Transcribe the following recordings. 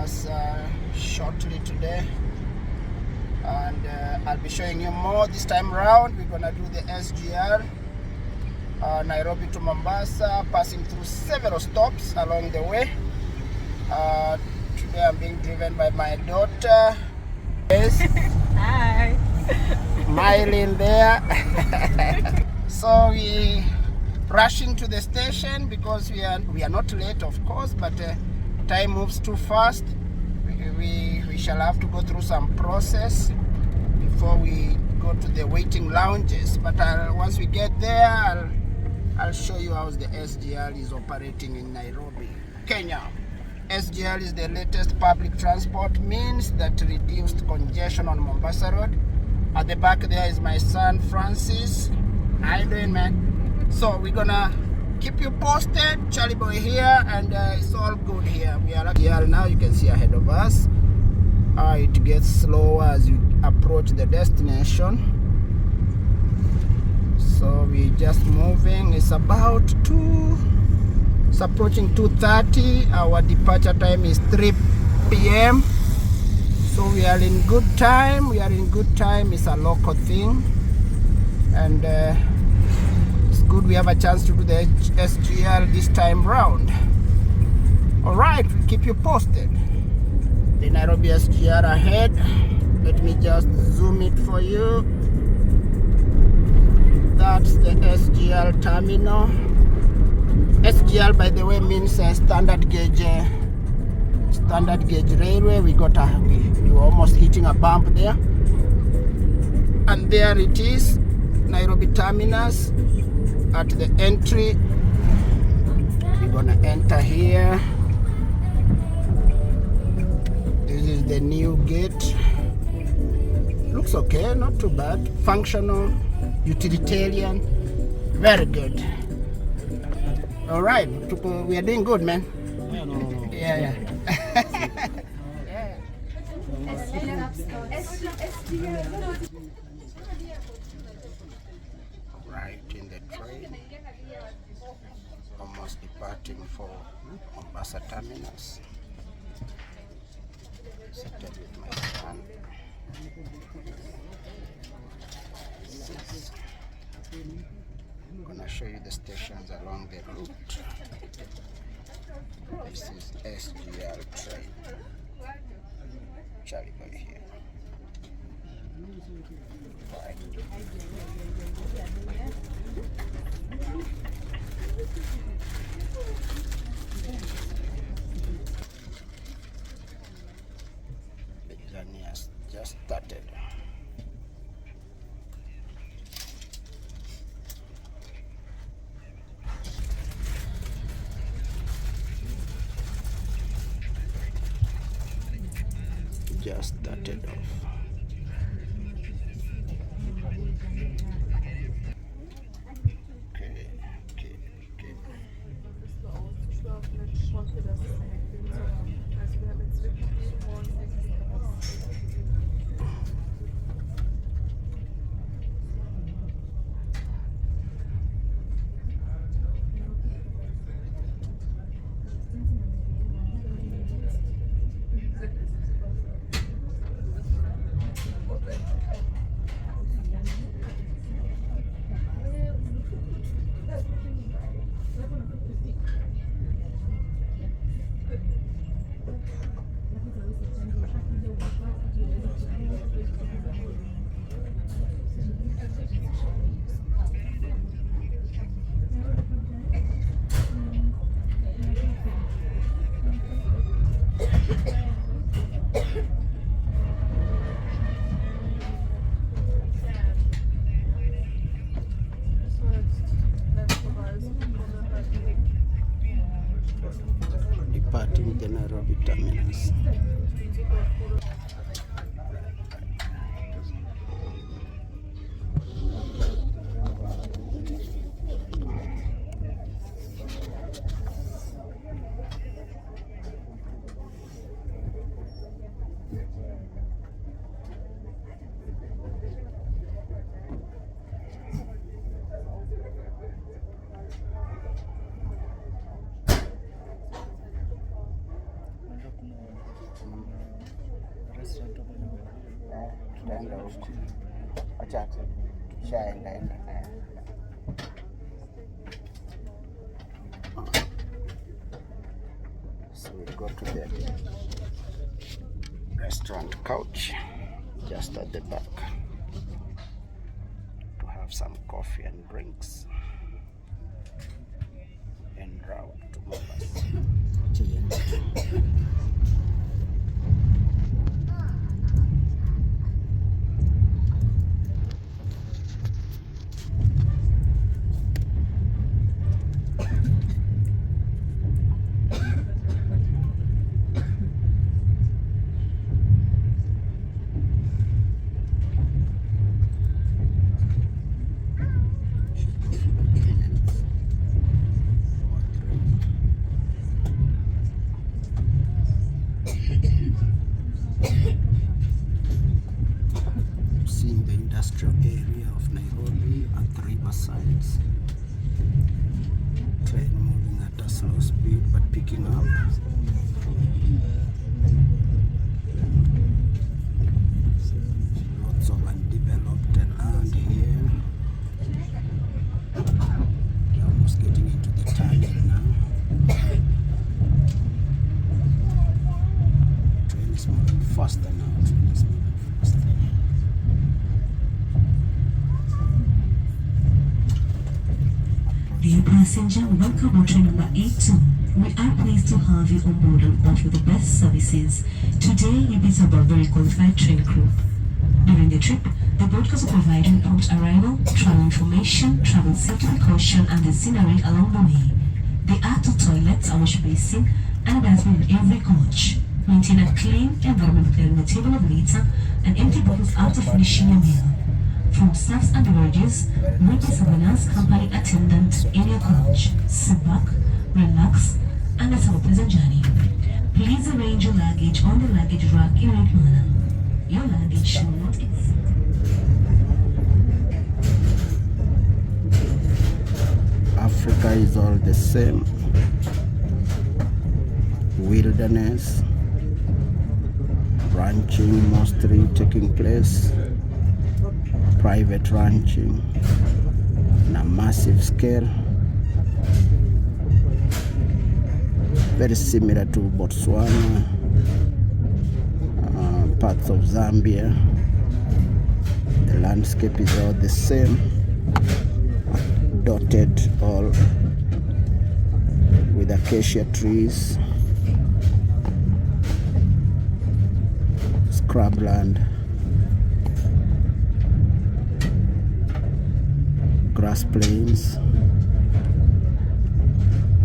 us shortly today, and I'll be showing you more this time around. We're gonna do the SGR Nairobi to Mombasa, passing through several stops along the way. Today I'm being driven by my daughter. Yes. Hi. Smiling there. So we rushing to the station because we are not late, of course, but time moves too fast. We shall have to go through some process before we go to the waiting lounges. But once we get there, I'll show you how the SGR is operating in Nairobi, Kenya. SGR is the latest public transport means that reduced congestion on Mombasa Road. At the back there is my son Francis. How you doing, man? So we're gonna keep you posted. Charlie boy here, and it's all good here. We are here now. You can see ahead of us. It gets slower as you approach the destination. So we're just moving. It's approaching 2:30. Our departure time is 3 p.m. So we are in good time. It's a local thing, and it's good we have a chance to do the SGR this time round. All right, we'll keep you posted. The Nairobi SGR ahead. Let me just zoom it for you. That's the SGR terminal. SGR, by the way, means standard gauge railway. We were almost hitting a bump there, and there it is, Nairobi terminus at the entry. We're gonna enter here. This is the new gate. Looks okay, not too bad. Functional, utilitarian, very good. All right, we are doing good, man. Yeah. Right in the train, almost departing for Mombasa terminus. Seated with my son. I'm gonna show you the stations along the route. This is SGR train. Charlie boy here. Right. The journey has just started. Just started off. Okay. tutaenda huko. Acha tushaenda. So we go to the restaurant couch just at the back to have some coffee and drinks en route to Mombasa. Seeing the industrial area of Nairobi at the river sides. Train moving at a slow speed but picking up. Lots of undeveloped land here. We're almost getting into the tunnel now. Train is moving faster now. Dear passenger, welcome on train number 82. We are pleased to have you on board and offer the best services. Today, you be served by a very qualified train crew. During the trip, the broadcast will provide you prompt arrival, travel information, travel safety precaution, and the scenery along the way. There are 2 toilets, a wash basin, and a dustbin in every coach. Maintain a clean environment, clearing the table of litter and empty bottles after finishing your meal. From snacks and beverages, meet the surveillance company attendant in your coach. Sit back, relax, and let's have a pleasant journey. Please arrange your luggage on the luggage rack in a neat manner. Your luggage should not exceed. Africa is all the same. Wilderness, ranching mostly taking place. Private ranching on a massive scale, very similar to Botswana, parts of Zambia. The landscape is all the same, dotted all with acacia trees, scrubland, grass plains.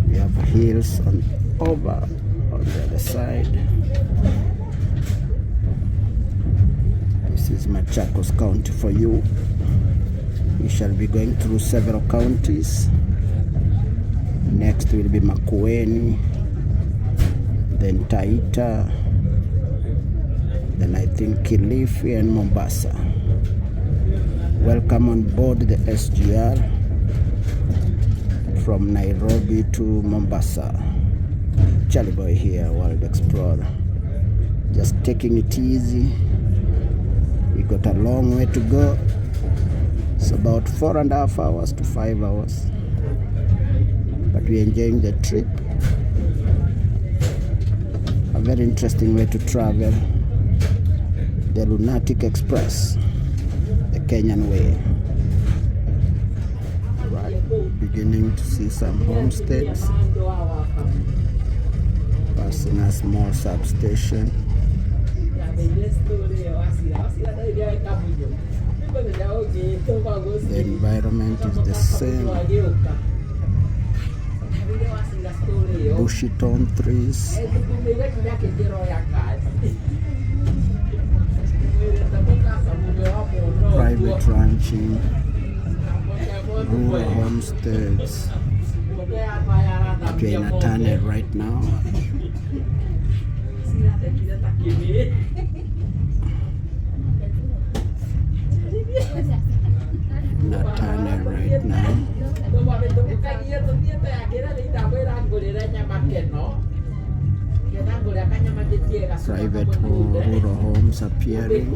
We have hills over on the other side. This is Machakos County for you. We shall be going through several counties. Next will be Makueni, then Taita, then I think Kilifi and Mombasa. Welcome on board the SGR from Nairobi to Mombasa. Charlie Boy here, World Explorer. Just taking it easy. We got a long way to go. It's about 4.5 hours to 5 hours. But we're enjoying the trip. A very interesting way to travel. The Lunatic Express. Kenyan way. Right, beginning to see some homesteads, passing a small substation. The environment is the same. Bushy thorn trees. Private ranching, rural homesteads. Okay, in a tunnel right now. In a tunnel right now. private rural homes appearing.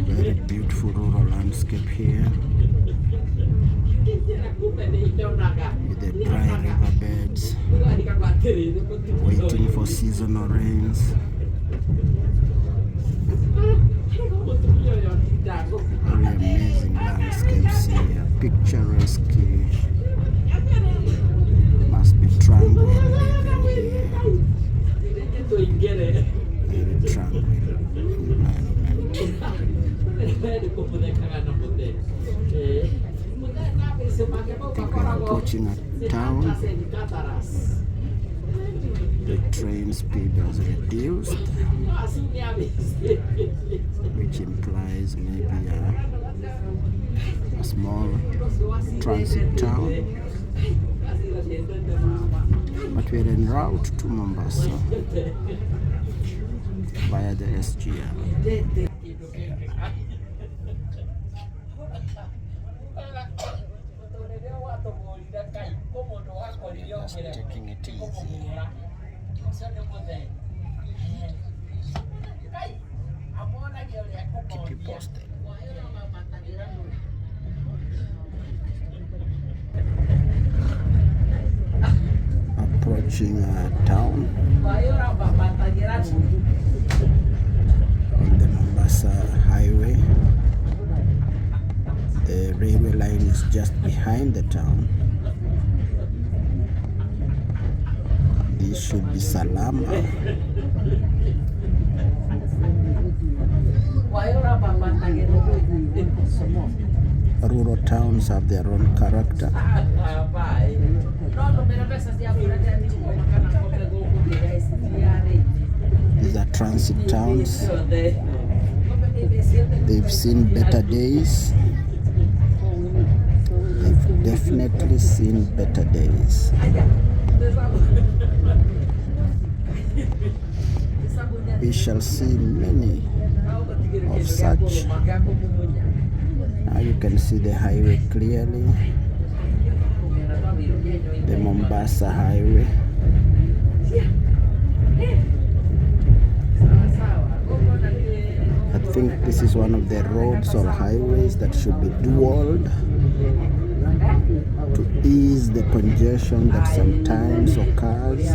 Very beautiful rural landscape here with the dry riverbeds waiting for seasonal rains. Very amazing landscapes here, picturesque. Must be tranquil living here. Very tranquil environment. I think we are approaching a town. The train speed has reduced, which implies maybe a small transit town. But we're en route to Mombasa via the SGR. Just taking it easy. Keep you posted. Approaching a town on the Mombasa highway. The railway line is just behind the town. This should be Salama. Rural towns have their own character. These are transit towns. They've seen better days. They've definitely seen better days. We shall see many of such. Now you can see the highway clearly, the Mombasa highway. I think this is one of the roads or highways that should be dualed to ease the congestion that sometimes occurs,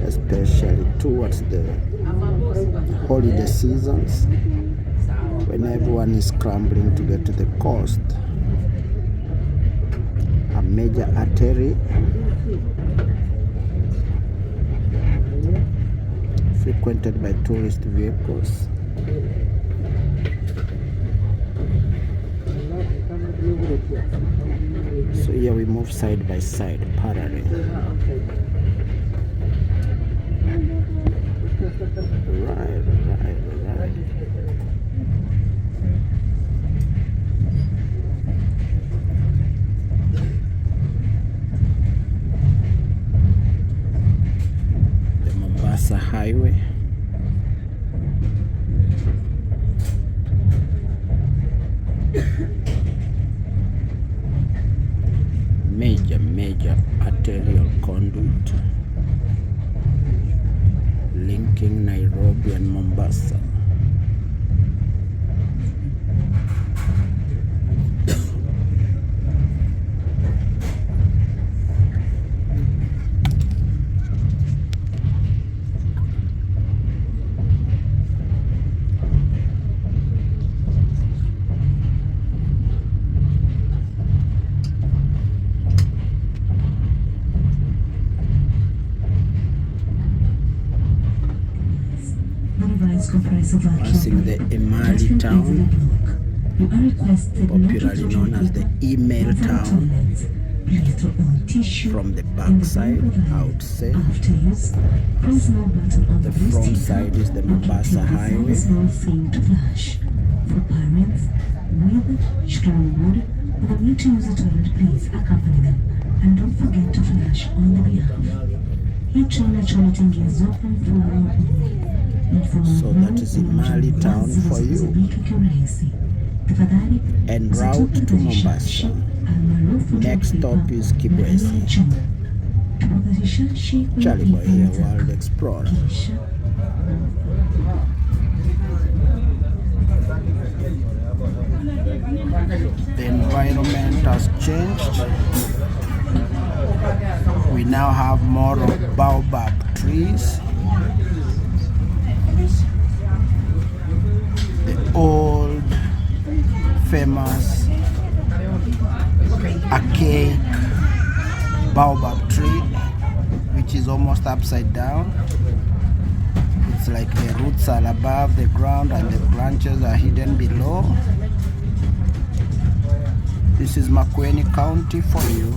especially towards the holiday seasons when everyone is scrambling to get to the coast. A major artery frequented by tourist vehicles. So here we move side by side, parallel. Right. The Mombasa highway. Major arterial conduit linking Nairobi and Mombasa. Passing the Emali town, popularly known as the email town. From the back side, I would say. The front side is the Mombasa highway. For parents, with strong wood, or need to use the toilet, please accompany them. And don't forget to flash on the behalf. Hii trailer toilet ingezwa kwa mfumo So that is Imali town for you. En route to Mombasa. Next stop is Kibwezi. Charlie Boy here, World Explorer. The environment has changed. We now have more of baobab trees. The old famous archaic baobab tree, which is almost upside down. It's like the roots are above the ground and the branches are hidden below. This is Makueni County for you.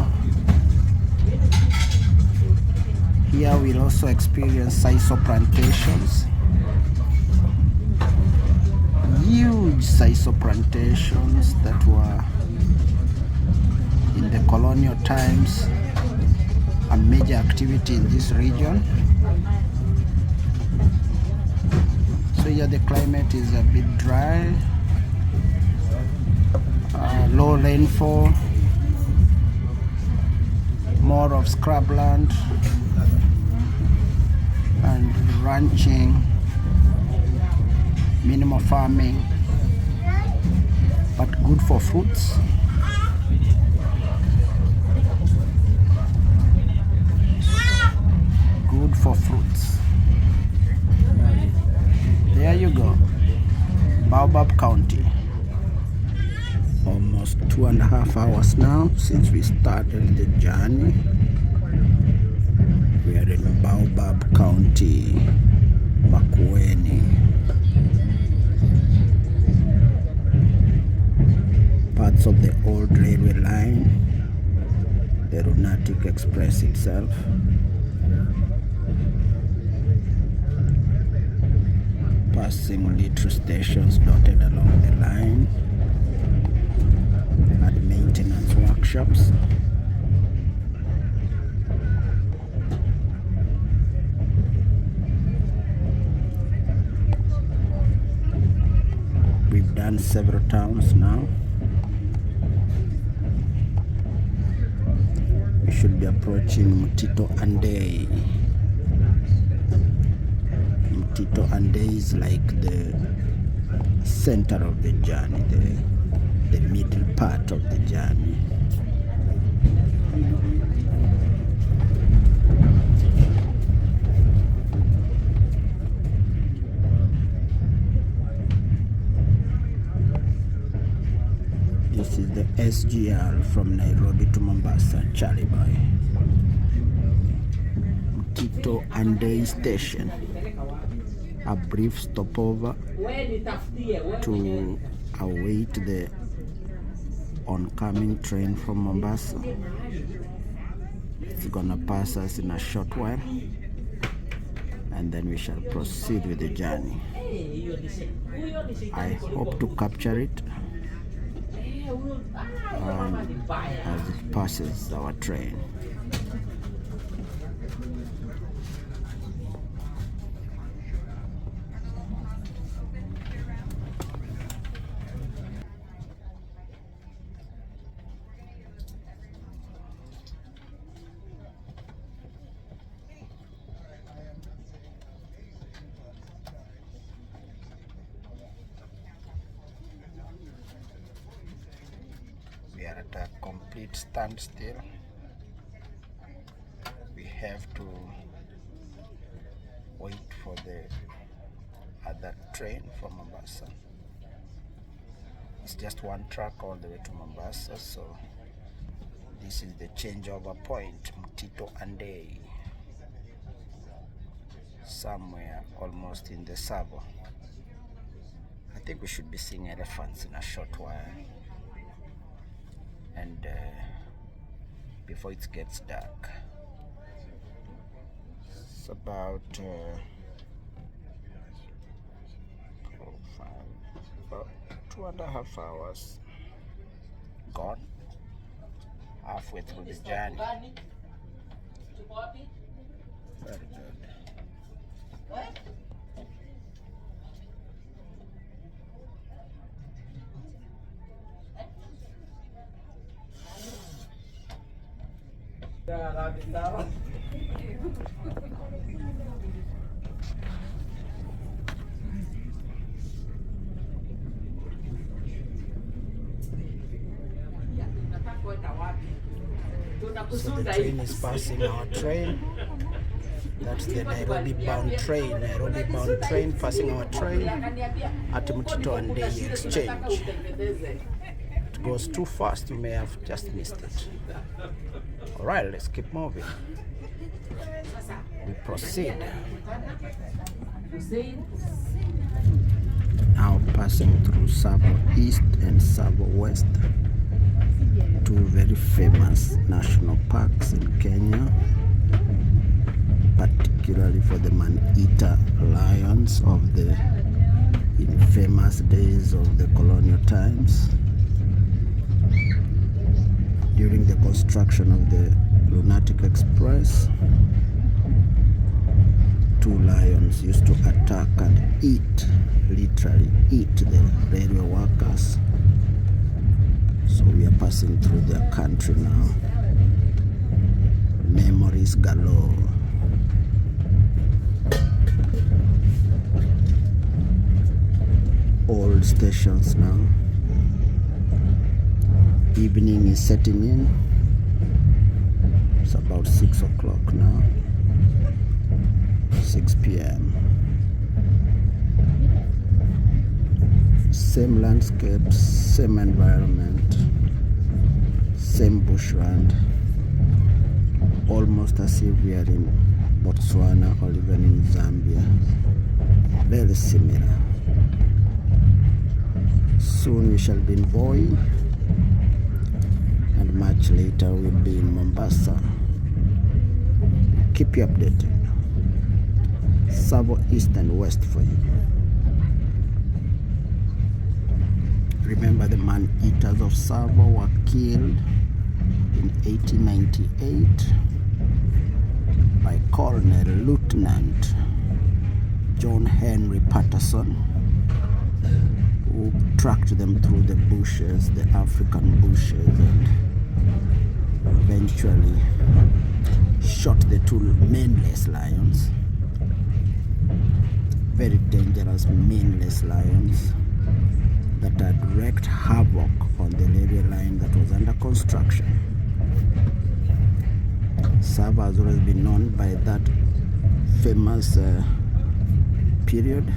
Here we'll also experience sisal plantations. Huge sisal plantations that were in the colonial times a major activity in this region. So here the climate is a bit dry, low rainfall, more of scrubland and ranching, minimal farming, but good for fruits. Good for fruits. There you go, Baobab County. Almost 2.5 hours now since we started the journey. We are in Baobab County, Makueni. Parts of the old railway line, the Lunatic Express itself. Passing little stations dotted along the line and maintenance workshops. We've done several towns now. We should be approaching Mtito Andei. Mtito Andei is like the center of the journey, the middle part of the journey. This is the SGR from Nairobi to Mombasa, Charlie Boy. Mtito Andei Station. A brief stopover to await the oncoming train from Mombasa. It's gonna pass us in a short while and then we shall proceed with the journey. I hope to capture it as it passes our train. We are at a complete standstill. We have to wait for the other train from Mombasa. It's just one track all the way to Mombasa, so this is the changeover point, Mtito Andei, somewhere almost in the Tsavo. I think we should be seeing elephants in a short while. And before it gets dark. It's about 2.5 hours gone, halfway through the journey. Very good. So the train is passing our train. That's the Nairobi bound train passing our train at Mtito and Day Exchange. It goes too fast, you may have just missed it. Alright, let's keep moving. We proceed. Now passing through Tsavo East and Tsavo West, two very famous national parks in Kenya, particularly for the man-eater lions of the infamous days of the colonial times. During the construction of the Lunatic Express, two lions used to attack and eat, literally eat, the railway workers. So we are passing through their country now. Memories galore. Old stations now. Evening is setting in. It's about 6 o'clock now. 6 p.m. Same landscapes, same environment, same bushland, almost as if we are in Botswana or even in Zambia. Very similar. Soon we shall be in Voi, and much later we'll be in Mombasa. Keep you updated. Tsavo East and West for you. Remember, the man-eaters of Tsavo were killed in 1898 by Colonel Lieutenant John Henry Patterson, who tracked them through the bushes, the African bushes, and eventually shot the two maneless lions. Very dangerous maneless lions that had wreaked havoc on the railway line that was under construction. Tsavo has always been known by that famous period,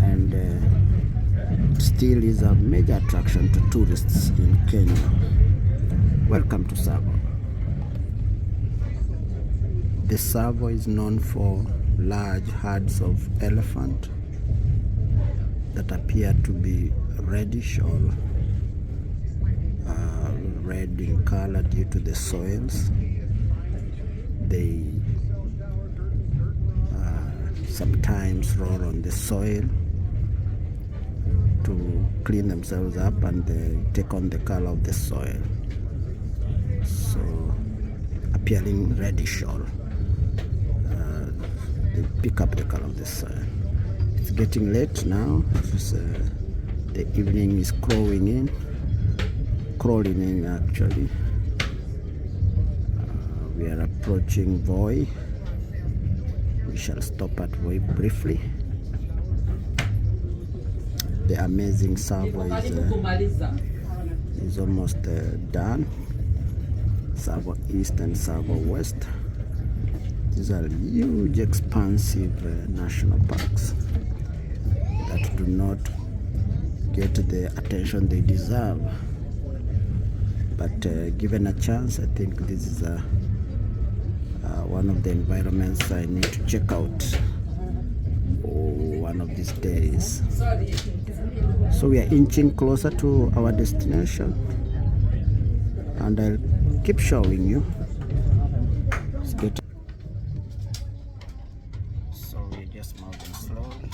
and it still is a major attraction to tourists in Kenya. Welcome to Tsavo. The Tsavo is known for large herds of elephant that appear to be reddish or red in color due to the soils. They sometimes roll on the soil to clean themselves up, and they take on the color of the soil, so appearing reddish, or they pick up the color of the soil. It's getting late now. The evening is crawling in actually. We are approaching Voi. We shall stop at Voi briefly. The amazing Tsavo is almost done. Tsavo East and Tsavo West. These are huge, expansive national parks that do not get the attention they deserve. But given a chance, I think this is one of the environments I need to check out one of these days. So we are inching closer to our destination, and I'll keep showing you. So we're just moving slowly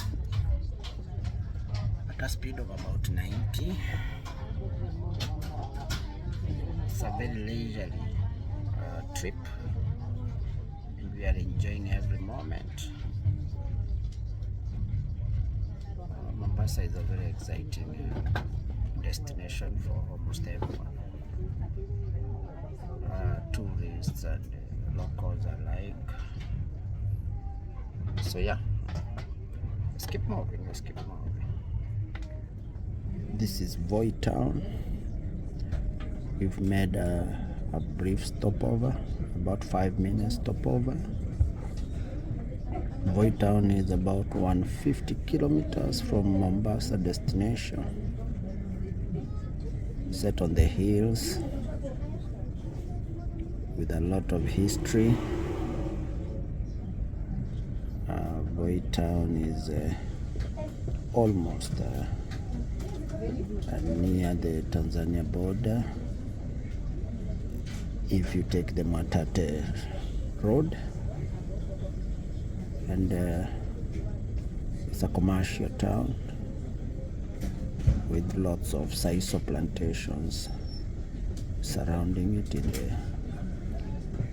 at a speed of about 90. It's a very leisurely trip, and we are enjoying every moment. Mombasa is a very exciting destination for almost everyone. tourists and locals alike. So yeah, let's keep moving. This is Voi Town. We've made a brief stopover, about 5 minutes stopover. Voi Town is about 150 kilometers from Mombasa destination. Set on the hills with a lot of history. Voi Town is almost near the Tanzania border. If you take the Matate road, and it's a commercial town with lots of sisal plantations surrounding it in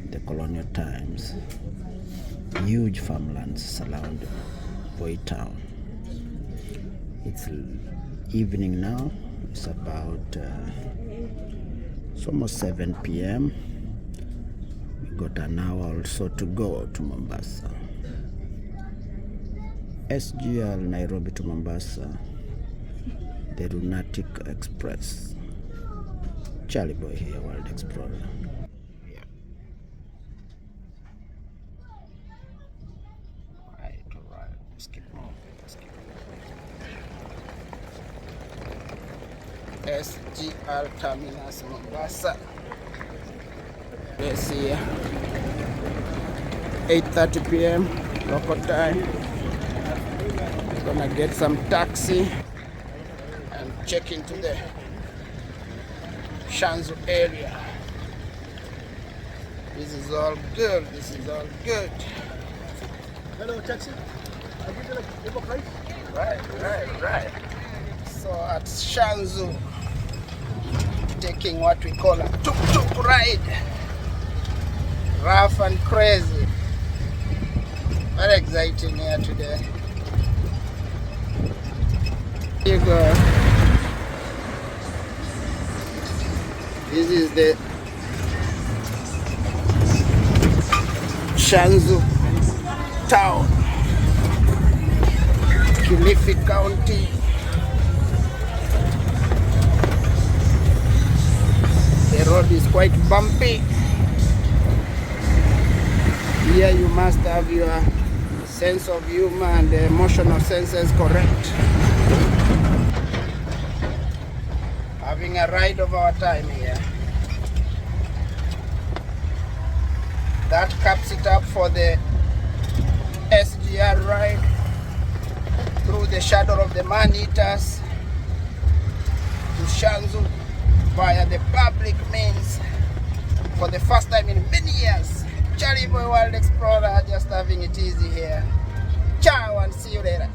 the colonial times. Huge farmlands surround Voi Town. It's evening now. It's about it's almost 7 p.m. We got an hour or so to go to Mombasa. SGR Nairobi to Mombasa, the Lunatic Express. Charlie Boy here, World Explorer. Yeah. Right. Let's keep moving. SGR Terminus Mombasa. Let's see. 8:30 p.m. local time. Gonna get some taxi and check into the Shanzu area. This is all good. Hello, taxi. I'll give you the price. Right. So at Shanzu, taking what we call a tuk-tuk ride. Rough and crazy. Very exciting here today. Here you go. This is the Shanzu town, Kilifi County. The road is quite bumpy. Here you must have your sense of humor and the emotional senses correct. Having a ride of our time here. That caps it up for the SGR ride through the shadow of the man-eaters to Shanzu via the public means for the first time in many years. Charlie Boy World Explorer, just having it easy here. Ciao and see you later.